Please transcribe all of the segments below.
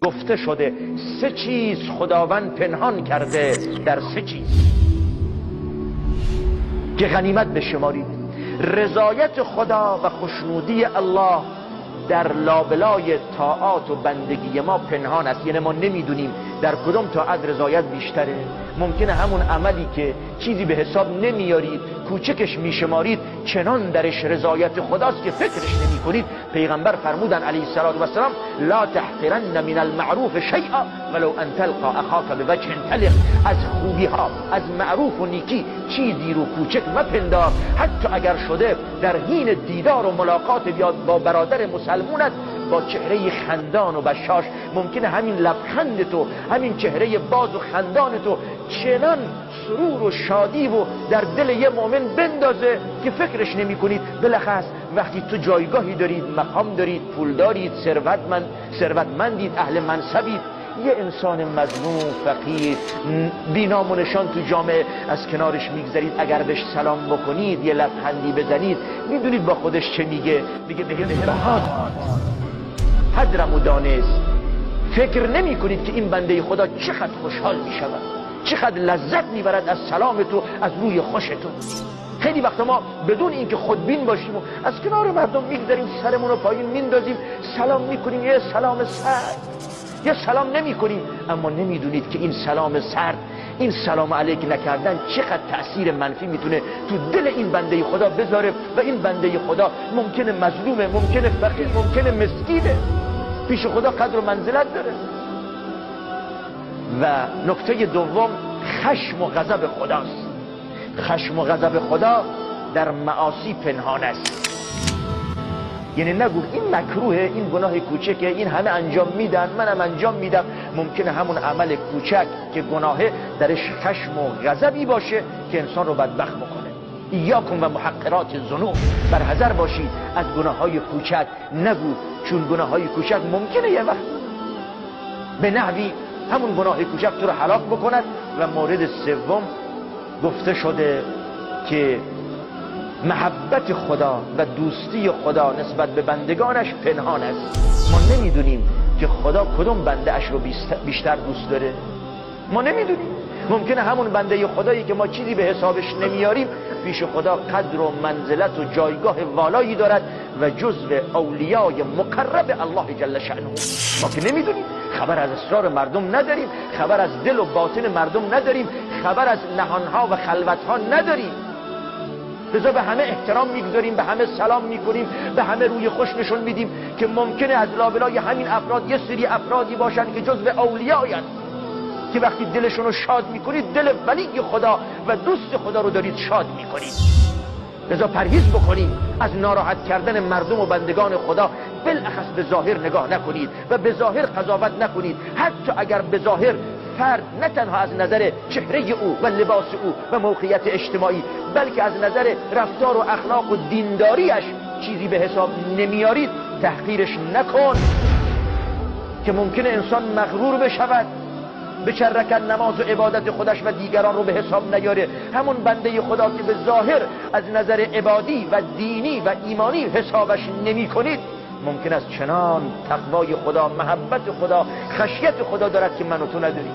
گفته شده 3 چیز خداوند پنهان کرده در 3 چیز که غنیمت بشمارید. رضایت خدا و خوشنودی الله در لابلای طاعات و بندگی ما پنهان است، یعنی ما نمیدونیم در کدوم طاعت رضایت بیشتره. ممکنه همون عملی که چیزی به حساب نمیارید، کوچکش میشمارید، چنان درش رضایت خداست که فکرش نمی کنید. پیغمبر فرمودن علیه السلام لا تحقرن من المعروف شیئا ولو ان تلقى اخاک بوجه طلق. از خوبی ها، از معروف و نیکی چیزی رو کوچک مپندار، حتی اگر شده در حین دیدار و ملاقات با برادر مسلمونت با چهره خندان و بشاش، ممکنه همین لبخند تو، همین چهره باز و خندان تو چنان سرور و شادی و در دل یه مؤمن بندازه که فکرش نمی کنید. بلخص وقتی تو جایگاهی دارید، مقام دارید، پول دارید، ثروتمندید، اهل منصبید، یه انسان مظلوم، فقیر، بی‌نام و نشان تو جامعه از کنارش میگذرید، اگر بهش سلام بکنید، یه لبخندی بزنید، میدونید با خودش چه میگه؟ میگه بهاد حدرم و دانست. فکر نمی کنید که این بنده خدا چقدر خوشحال می شود، چقدر لذت می برد از سلام تو، از روی خوش تو. خیلی وقت ما بدون اینکه خودبین باشیم و از کنار مردم میگذریم، سرمون رو پایین میندازیم، سلام میکنیم، یه سلام سرد، یه سلام نمی کنیم، اما نمیدونید که این سلام سرد، این سلام علیک نکردن چقدر تأثیر منفی میتونه تو دل این بنده خدا بذاره. و این بنده خدا ممکنه مظلومه، ممکنه فقیر، ممکنه مسکینه، پیش خدا قدر و منزلت داره. و نکته دوم خشم و غضب خداست. خشم و غضب خدا در معاصی پنهان است. یعنی نگو این مکروه، این گناه کوچکه، این همه انجام میدن، منم انجام میدم. ممکنه همون عمل کوچک که گناهه درش خشم و غضبی باشه که انسان رو بدبخت بکنه. ایاکم و محقرات الذنوب، بر حذر باشید از گناههای کوچک. نگو چون گناههای کوچک ممکنه یه وقت به نحوی همون گناه کوچک تو رو هلاک بکند. و مورد سوم گفته شده که محبت خدا و دوستی خدا نسبت به بندگانش پنهان است. ما نمیدونیم که خدا کدوم بنده اش رو بیشتر دوست داره. ما نمیدونیم. ممکنه همون بنده خدایی که ما چیزی به حسابش نمیاریم پیش خدا قدر و منزلت و جایگاه والایی دارد و جزو اولیای مقرب الله جل شأنه. ما که نمیدونیم، خبر از اسرار مردم نداریم، خبر از دل و باطن مردم نداریم، خبر از نهانها و خلوتها نداریم. لذا به همه احترام میگذاریم، به همه سلام میکنیم، به همه روی خوش نشون میدیم که ممکنه از لابلای همین افراد یه سری افرادی باشن که جزو اولیای هستند، که وقتی دلشون رو شاد میکنید دل ولی خدا و دوست خدا رو دارید شاد میکنید. لذا پرهیز بکنید از ناراحت کردن مردم و بندگان خدا. بالاخص به ظاهر نگاه نکنید و به ظاهر قضاوت نکنید، حتی اگر به ظاهر فرد نه تنها از نظر چهره او و لباس او و موقعیت اجتماعی، بلکه از نظر رفتار و اخلاق و دینداریش چیزی به حساب نمیارید، تحقیرش نکن که ممکنه انسان مغرور بشود، به چرکن نماز و عبادت خودش و دیگران رو به حساب نیاره. همون بنده خدا که به ظاهر از نظر عبادی و دینی و ایمانی حسابش نمی کنید، ممکن است چنان تقوای خدا، محبت خدا، خشیت خدا دارد که من و تو نداریم.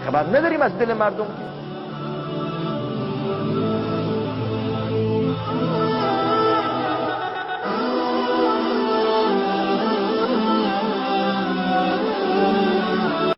خبر نداریم از دل مردم.